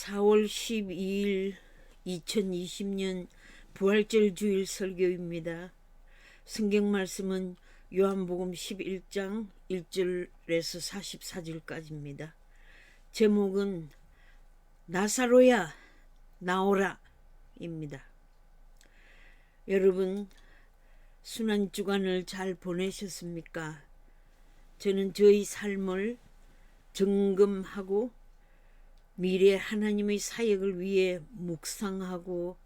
4월 12일 2020년 부활절 주일 설교입니다. 성경 말씀은 요한복음 11장 1절에서 44절까지입니다. 제목은 나사로야 나오라 입니다. 여러분, 순환 주간을 잘 보내셨습니까? 저는 저희 삶을 점검하고 미래 하나님의 사역을 위해 묵상하고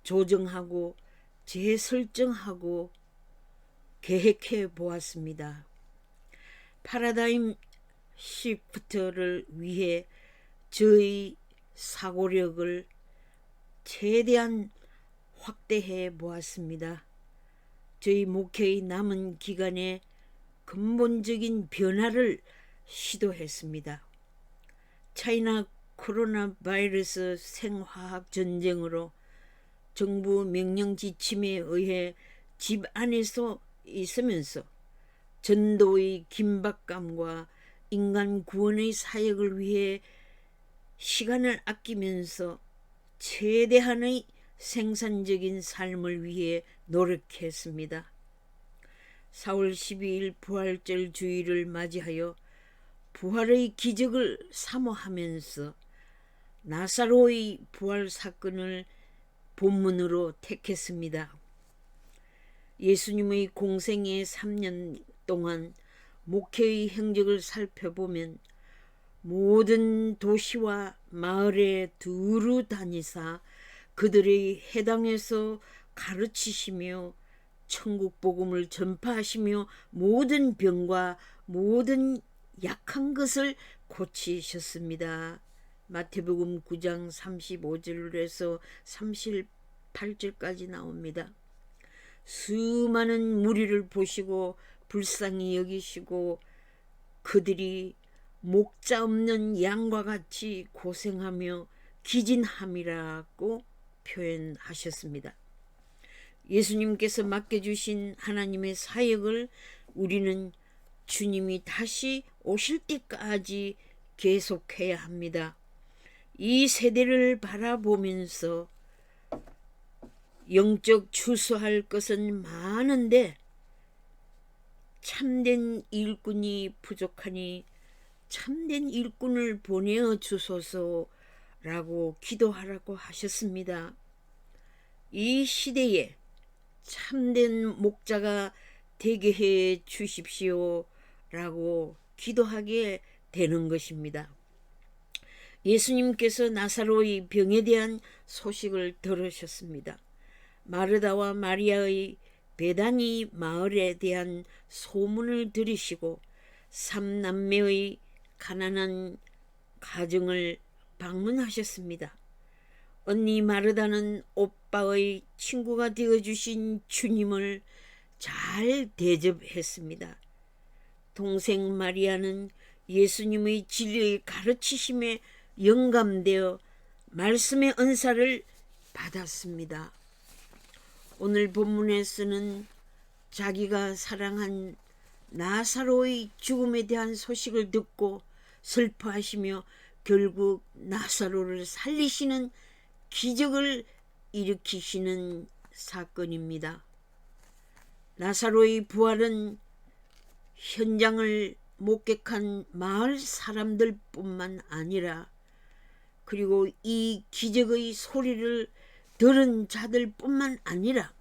조정하고 재설정하고 계획해 보았습니다. 파라다임 시프트를 위해 저희 사고력을 최대한 확대해 보았습니다. 저희 목회의 남은 기간에 근본적인 변화를 시도했습니다. 차이나 코로나 바이러스 생화학 전쟁으로 정부 명령 지침에 의해 집 안에서 있으면서 전도의 긴박감과 인간 구원의 사역을 위해 시간을 아끼면서 최대한의 생산적인 삶을 위해 노력했습니다. 4월 12일 부활절 주일을 맞이하여 부활의 기적을 사모하면서 나사로의 부활 사건을 본문으로 택했습니다. 예수님의 공생애 3년 동안 목회의 행적을 살펴보면 모든 도시와 마을에 두루 다니사 그들의 해당에서 가르치시며 천국 복음을 전파하시며 모든 병과 모든 약한 것을 고치셨습니다. 마태복음 9장 35절에서 38절까지 나옵니다. 수많은 무리를 보시고 불쌍히 여기시고 그들이 목자 없는 양과 같이 고생하며 기진함이라고 표현하셨습니다. 예수님께서 맡겨주신 하나님의 사역을 우리는 주님이 다시 오실 때까지 계속해야 합니다. 이 세대를 바라보면서 영적 추수할 것은 많은데 참된 일꾼이 부족하니 참된 일꾼을 보내어 주소서라고 기도하라고 하셨습니다. 이 시대에 참된 목자가 되게 해 주십시오 라고 기도하게 되는 것입니다. 예수님께서 나사로의 병에 대한 소식을 들으셨습니다. 마르다와 마리아의 베다니 마을에 대한 소문을 들으시고 3남매의 가난한 가정을 방문하셨습니다. 언니 마르다는 오빠의 친구가 되어주신 주님을 잘 대접했습니다. 동생 마리아는 예수님의 진리의 가르치심에 영감되어 말씀의 은사를 받았습니다. 오늘 본문에서는 자기가 사랑한 나사로의 죽음에 대한 소식을 듣고 슬퍼하시며 결국 나사로를 살리시는 기적을 일으키시는 사건입니다. 나사로의 부활은 현장을 목격한 마을 사람들뿐만 아니라 그리고 이 기적의 소리를 들은 자들뿐만 아니라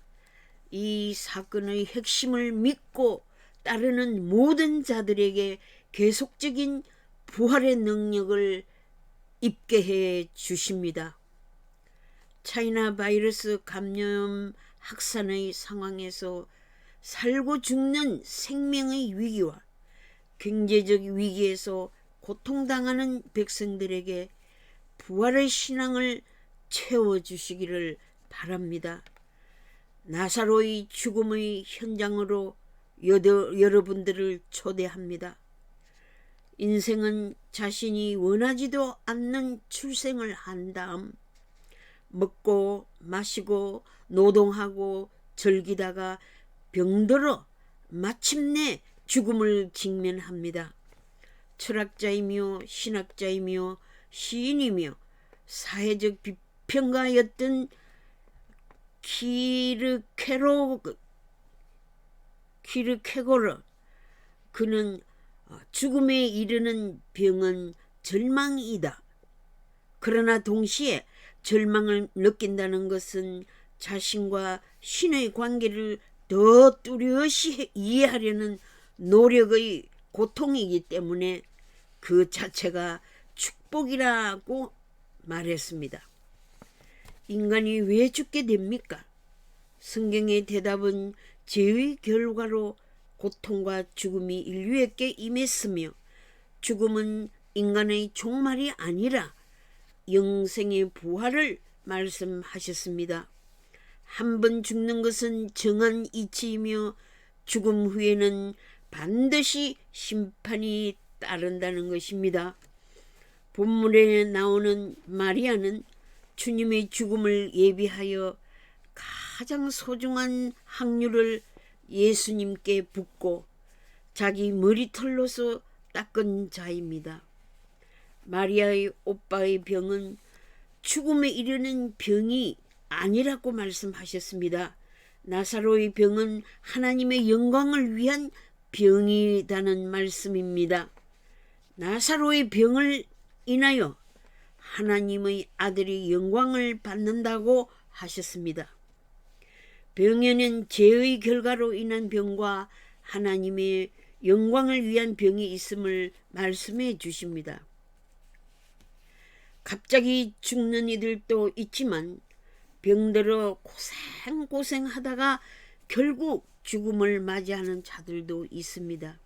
이 사건의 핵심을 믿고 따르는 모든 자들에게 계속적인 부활의 능력을 입게 해 주십니다. 차이나 바이러스 감염 확산의 상황에서 살고 죽는 생명의 위기와 경제적 위기에서 고통당하는 백성들에게 부활의 신앙을 채워주시기를 바랍니다. 나사로의 죽음의 현장으로 여러분들을 초대합니다. 인생은 자신이 원하지도 않는 출생을 한 다음 먹고 마시고 노동하고 즐기다가 병들어 마침내 죽음을 직면합니다. 철학자이며 신학자이며 시인이며 사회적 비평가였던 키르케고르, 그는 죽음에 이르는 병은 절망이다. 그러나 동시에 절망을 느낀다는 것은 자신과 신의 관계를 더 뚜렷이 이해하려는 노력의 고통이기 때문에 그 자체가 축복이라고 말했습니다. 인간이 왜 죽게 됩니까? 성경의 대답은 죄의 결과로 고통과 죽음이 인류에게 임했으며, 죽음은 인간의 종말이 아니라 영생의 부활을 말씀하셨습니다. 한 번 죽는 것은 정한 이치이며 죽음 후에는 반드시 심판이 따른다는 것입니다. 본문에 나오는 마리아는 주님의 죽음을 예비하여 가장 소중한 항류를 예수님께 붓고 자기 머리털로서 닦은 자입니다. 마리아의 오빠의 병은 죽음에 이르는 병이 아니라고 말씀하셨습니다. 나사로의 병은 하나님의 영광을 위한 병이라는 말씀입니다. 나사로의 병을 인하여 하나님의 아들이 영광을 받는다고 하셨습니다. 병에는 죄의 결과로 인한 병과 하나님의 영광을 위한 병이 있음을 말씀해 주십니다. 갑자기 죽는 이들도 있지만 병들어 고생하다가 결국 죽음을 맞이하는 자들도 있습니다.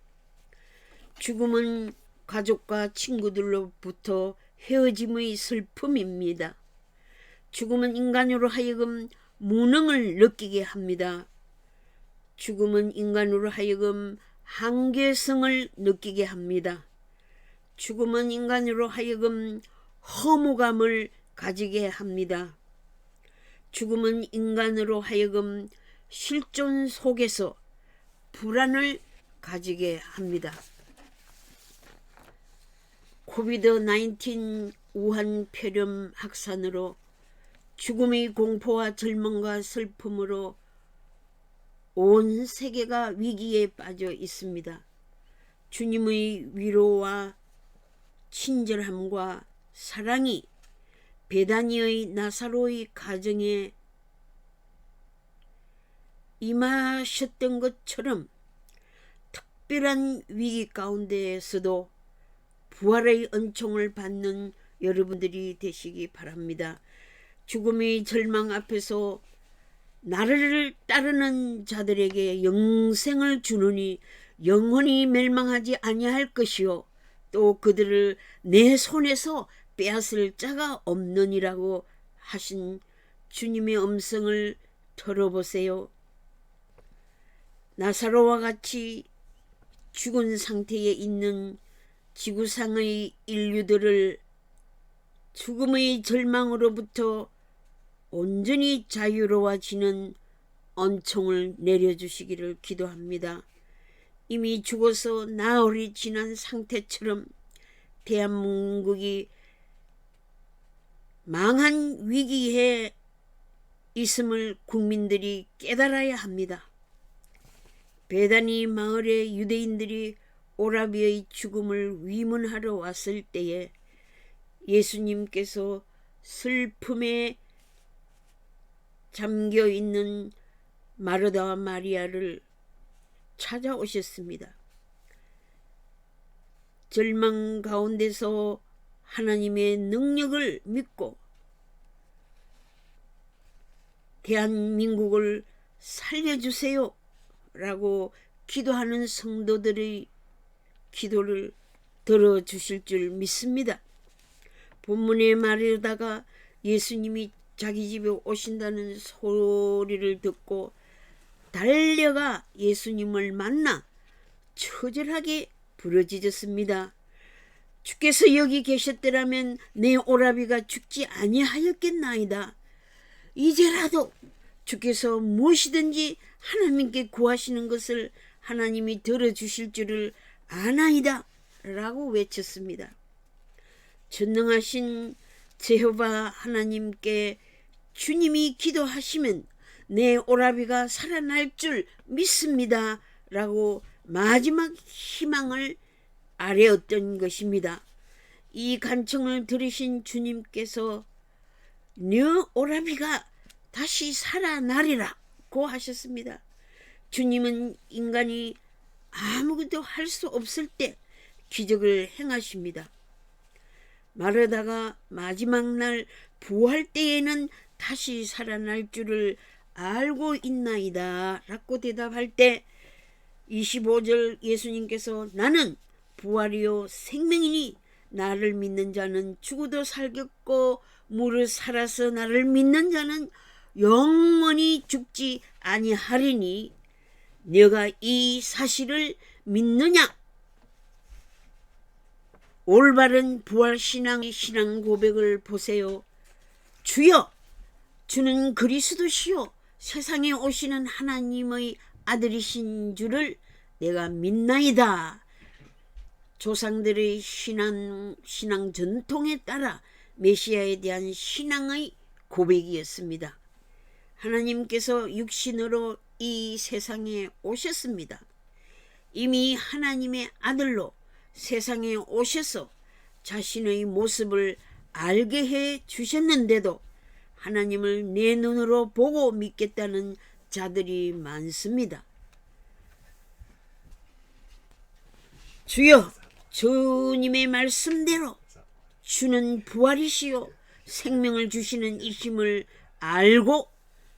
죽음은 가족과 친구들로부터 헤어짐의 슬픔입니다. 죽음은 인간으로 하여금 무능을 느끼게 합니다. 죽음은 인간으로 하여금 한계성을 느끼게 합니다. 죽음은 인간으로 하여금 허무감을 가지게 합니다. 죽음은 인간으로 하여금 실존 속에서 불안을 가지게 합니다. 코비드-19 우한 폐렴 확산으로 죽음의 공포와 절망과 슬픔으로 온 세계가 위기에 빠져 있습니다. 주님의 위로와 친절함과 사랑이 베다니의 나사로의 가정에 임하셨던 것처럼 특별한 위기 가운데에서도 부활의 은총을 받는 여러분들이 되시기 바랍니다. 죽음의 절망 앞에서 나를 따르는 자들에게 영생을 주느니 영원히 멸망하지 아니할 것이요 또 그들을 내 손에서 빼앗을 자가 없느니라고 하신 주님의 음성을 들어보세요. 나사로와 같이 죽은 상태에 있는 지구상의 인류들을 죽음의 절망으로부터 온전히 자유로워지는 은총을 내려주시기를 기도합니다. 이미 죽어서 나흘이 지난 상태처럼 대한민국이 망한 위기에 있음을 국민들이 깨달아야 합니다. 베다니 마을의 유대인들이 오라비의 죽음을 위문하러 왔을 때에 예수님께서 슬픔에 잠겨있는 마르다와 마리아를 찾아오셨습니다. 절망 가운데서 하나님의 능력을 믿고 대한민국을 살려주세요 라고 기도하는 성도들의 기도를 들어주실 줄 믿습니다. 본문의 말에다가 예수님이 자기 집에 오신다는 소리를 듣고 달려가 예수님을 만나 처절하게 부르짖었습니다. 주께서 여기 계셨더라면 내 오라비가 죽지 아니하였겠나이다. 이제라도 주께서 무엇이든지 하나님께 구하시는 것을 하나님이 들어주실 줄을 아나이다 라고 외쳤습니다. 전능하신 제호바 하나님께 주님이 기도하시면 내 오라비가 살아날 줄 믿습니다 라고 마지막 희망을 아뢰었던 것입니다. 이 간청을 들으신 주님께서 네 오라비가 다시 살아나리라고 하셨습니다. 주님은 인간이 아무것도 할 수 없을 때 기적을 행하십니다. 마르다가 마지막 날 부활 때에는 다시 살아날 줄을 알고 있나이다 라고 대답할 때 25절 예수님께서 나는 부활이요 생명이니 나를 믿는 자는 죽어도 살겠고 무릇 살아서 나를 믿는 자는 영원히 죽지 아니하리니 네가 이 사실을 믿느냐? 올바른 부활신앙의 신앙 고백을 보세요. 주여, 주는 그리스도시요 세상에 오시는 하나님의 아들이신 줄을 내가 믿나이다. 조상들의 신앙 전통에 따라 메시아에 대한 신앙의 고백이었습니다. 하나님께서 육신으로 이 세상에 오셨습니다. 이미 하나님의 아들로 세상에 오셔서 자신의 모습을 알게 해 주셨는데도 하나님을 내 눈으로 보고 믿겠다는 자들이 많습니다. 주여, 주님의 말씀대로 주는 부활이시요 생명을 주시는 이심을 알고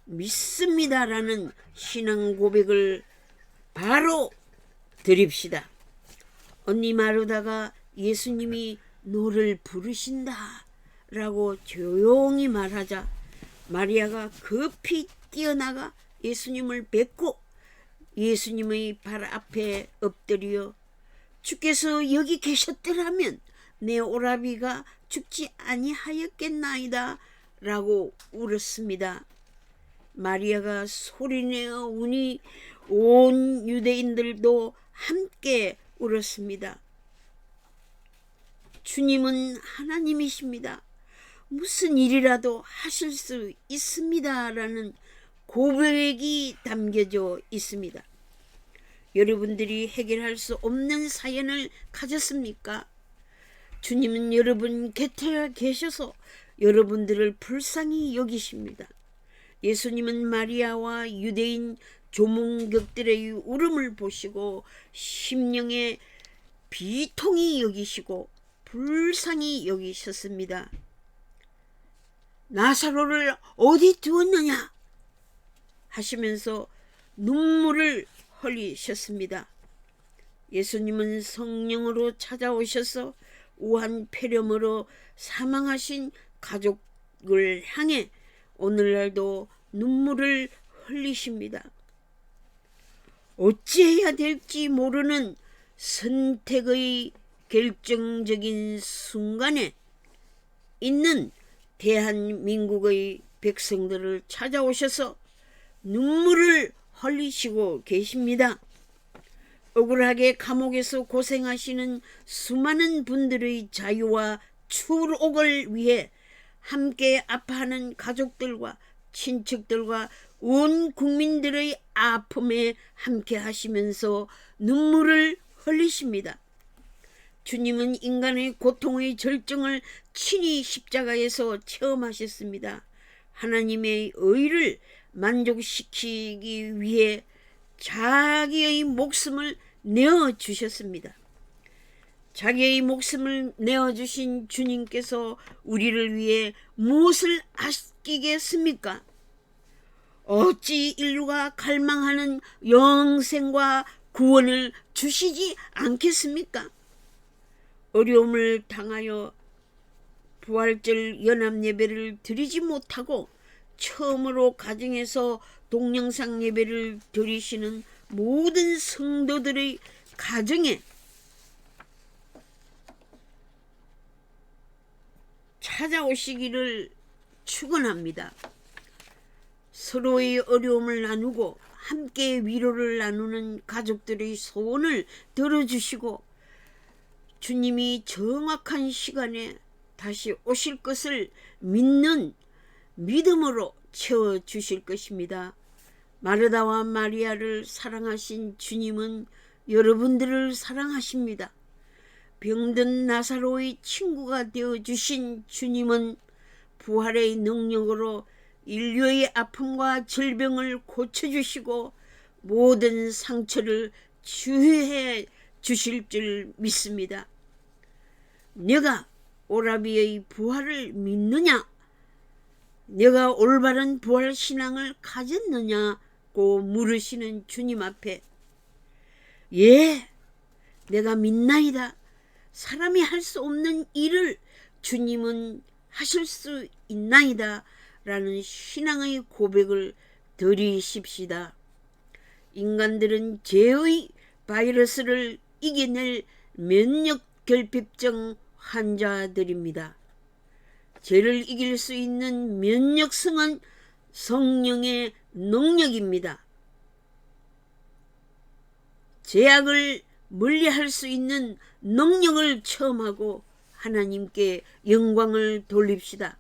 믿습니다라는 신앙 고백을 바로 드립시다. 언니 마르다가 예수님이 너를 부르신다 라고 조용히 말하자 마리아가 급히 뛰어나가 예수님을 뵙고 예수님의 발 앞에 엎드려 주께서 여기 계셨더라면 내 오라비가 죽지 아니하였겠나이다 라고 울었습니다. 마리아가 소리내어 우니 온 유대인들도 함께 울었습니다. 주님은 하나님이십니다. 무슨 일이라도 하실 수 있습니다 라는 고백이 담겨져 있습니다. 여러분들이 해결할 수 없는 사연을 가졌습니까? 주님은 여러분 곁에 계셔서 여러분들을 불쌍히 여기십니다. 예수님은 마리아와 유대인 조문객들의 울음을 보시고 심령의 비통히 여기시고 불쌍히 여기셨습니다. 나사로를 어디 두었느냐 하시면서 눈물을 흘리셨습니다. 예수님은 성령으로 찾아오셔서 우한 폐렴으로 사망하신 가족을 향해 오늘날도 눈물을 흘리십니다. 어찌해야 될지 모르는 선택의 결정적인 순간에 있는 대한민국의 백성들을 찾아오셔서 눈물을 흘리시고 계십니다. 억울하게 감옥에서 고생하시는 수많은 분들의 자유와 출옥을 위해 함께 아파하는 가족들과 친척들과 온 국민들의 아픔에 함께 하시면서 눈물을 흘리십니다. 주님은 인간의 고통의 절정을 친히 십자가에서 체험하셨습니다. 하나님의 의를 만족시키기 위해 자기의 목숨을 내어주셨습니다. 자기의 목숨을 내어주신 주님께서 우리를 위해 무엇을 아끼겠습니까? 어찌 인류가 갈망하는 영생과 구원을 주시지 않겠습니까? 어려움을 당하여 부활절 연합예배를 드리지 못하고 처음으로 가정에서 동영상 예배를 드리시는 모든 성도들의 가정에 찾아오시기를 축원합니다. 서로의 어려움을 나누고 함께 위로를 나누는 가족들의 소원을 들어주시고 주님이 정확한 시간에 다시 오실 것을 믿는 믿음으로 채워주실 것입니다. 마르다와 마리아를 사랑하신 주님은 여러분들을 사랑하십니다. 병든 나사로의 친구가 되어주신 주님은 부활의 능력으로 인류의 아픔과 질병을 고쳐주시고 모든 상처를 치유해 주실 줄 믿습니다. 내가 오라비의 부활을 믿느냐? 내가 올바른 부활 신앙을 가졌느냐고 물으시는 주님 앞에 예, 내가 믿나이다. 사람이 할 수 없는 일을 주님은 하실 수 있나이다 라는 신앙의 고백을 드리십시다. 인간들은 죄의 바이러스를 이겨낼 면역결핍증 환자들입니다. 죄를 이길 수 있는 면역성은 성령의 능력입니다. 죄악을 멀리할 수 있는 능력을 체험하고 하나님께 영광을 돌립시다.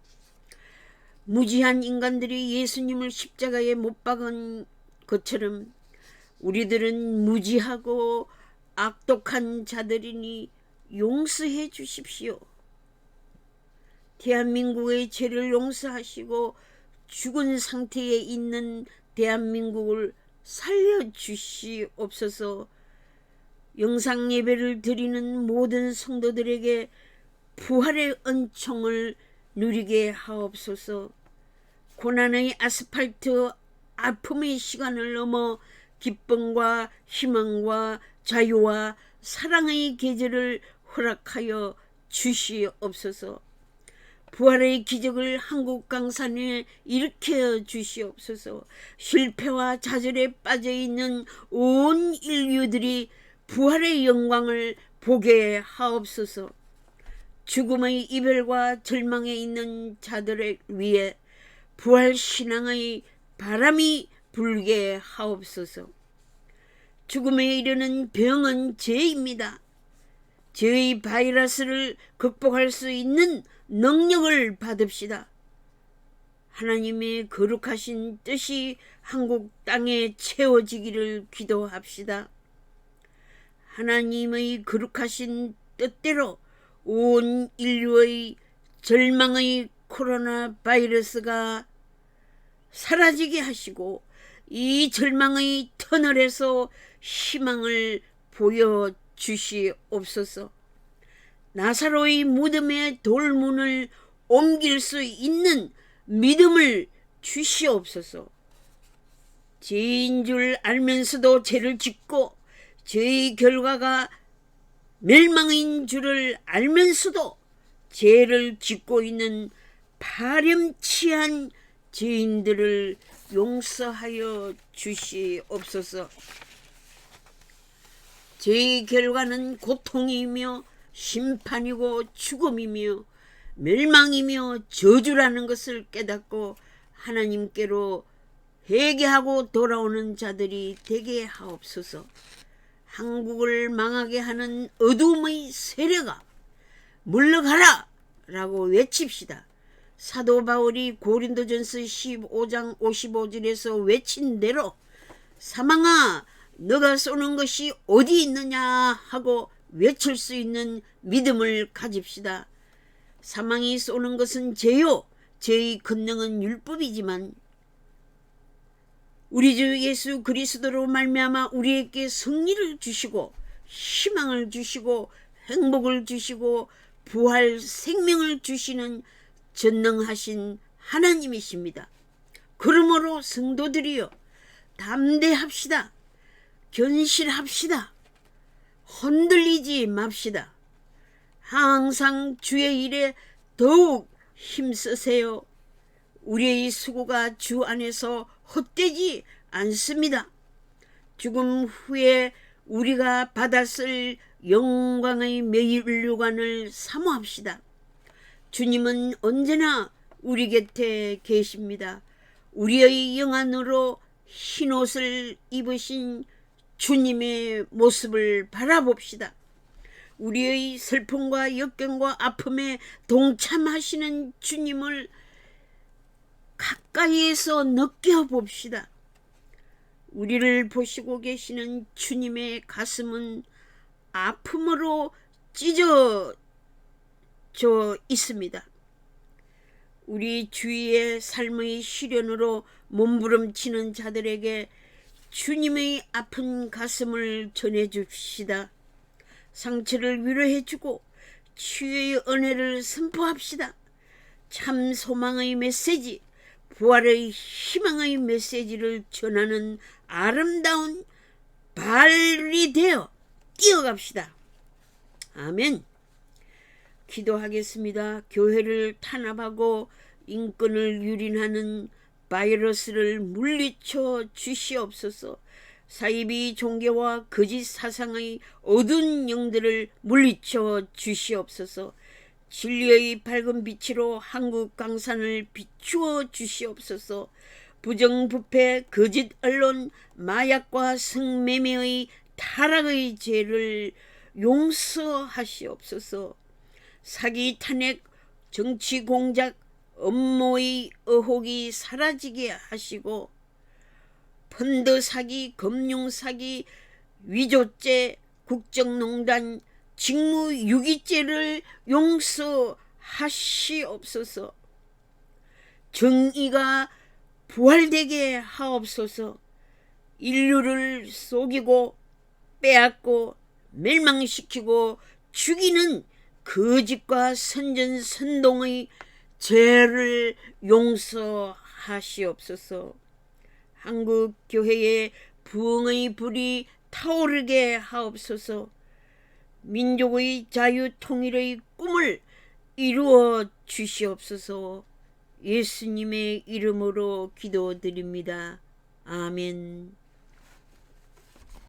무지한 인간들이 예수님을 십자가에 못 박은 것처럼 우리들은 무지하고 악독한 자들이니 용서해 주십시오. 대한민국의 죄를 용서하시고 죽은 상태에 있는 대한민국을 살려주시옵소서. 영상 예배를 드리는 모든 성도들에게 부활의 은총을 누리게 하옵소서. 고난의 아스팔트 아픔의 시간을 넘어 기쁨과 희망과 자유와 사랑의 계절을 허락하여 주시옵소서. 부활의 기적을 한국 강산에 일으켜 주시옵소서. 실패와 좌절에 빠져있는 온 인류들이 부활의 영광을 보게 하옵소서. 죽음의 이별과 절망에 있는 자들을 위해 부활 신앙의 바람이 불게 하옵소서. 죽음에 이르는 병은 죄입니다. 죄의 바이러스를 극복할 수 있는 능력을 받읍시다. 하나님의 거룩하신 뜻이 한국 땅에 채워지기를 기도합시다. 하나님의 거룩하신 뜻대로 온 인류의 절망의 코로나 바이러스가 사라지게 하시고 이 절망의 터널에서 희망을 보여주시옵소서. 나사로의 무덤의 돌문을 옮길 수 있는 믿음을 주시옵소서. 죄인 줄 알면서도 죄를 짓고 죄의 결과가 멸망인 줄을 알면서도 죄를 짓고 있는 파렴치한 죄인들을 용서하여 주시옵소서. 죄의 결과는 고통이며 심판이고 죽음이며 멸망이며 저주라는 것을 깨닫고 하나님께로 회개하고 돌아오는 자들이 되게 하옵소서. 한국을 망하게 하는 어둠의 세력아 물러가라 라고 외칩시다. 사도 바울이 고린도전서 15장 55절에서 외친 대로 사망아 너가 쏘는 것이 어디 있느냐 하고 외칠 수 있는 믿음을 가집시다. 사망이 쏘는 것은 죄요, 죄의 권능은 율법이지만 우리 주 예수 그리스도로 말미암아 우리에게 승리를 주시고 희망을 주시고 행복을 주시고 부활 생명을 주시는 전능하신 하나님이십니다. 그러므로 성도들이여 담대합시다. 견실합시다. 흔들리지 맙시다. 항상 주의 일에 더욱 힘쓰세요. 우리의 수고가 주 안에서 헛되지 않습니다. 죽음 후에 우리가 받았을 영광의 면류관을 사모합시다. 주님은 언제나 우리 곁에 계십니다. 우리의 영안으로 흰옷을 입으신 주님의 모습을 바라봅시다. 우리의 슬픔과 역경과 아픔에 동참하시는 주님을 가까이에서 느껴봅시다. 우리를 보시고 계시는 주님의 가슴은 아픔으로 찢어져 있습니다. 우리 주위의 삶의 시련으로 몸부림치는 자들에게 주님의 아픈 가슴을 전해줍시다. 상처를 위로해주고 치유의 은혜를 선포합시다. 참 소망의 메시지, 부활의 희망의 메시지를 전하는 아름다운 발이 되어 뛰어갑시다. 아멘. 기도하겠습니다. 교회를 탄압하고 인권을 유린하는 바이러스를 물리쳐 주시옵소서. 사이비 종교와 거짓 사상의 어두운 영들을 물리쳐 주시옵소서. 진리의 밝은 빛으로 한국 강산을 비추어 주시옵소서. 부정부패, 거짓 언론, 마약과 성매매의 타락의 죄를 용서하시옵소서. 사기, 탄핵, 정치 공작, 업무의 의혹이 사라지게 하시고 펀드 사기, 금융 사기, 위조죄, 국정농단, 직무유기죄를 용서하시옵소서. 정의가 부활되게 하옵소서. 인류를 속이고 빼앗고 멸망시키고 죽이는 거짓과 선전선동의 죄를 용서하시옵소서. 한국 교회에 부흥의 불이 타오르게 하옵소서. 민족의 자유 통일의 꿈을 이루어 주시옵소서. 예수님의 이름으로 기도드립니다. 아멘.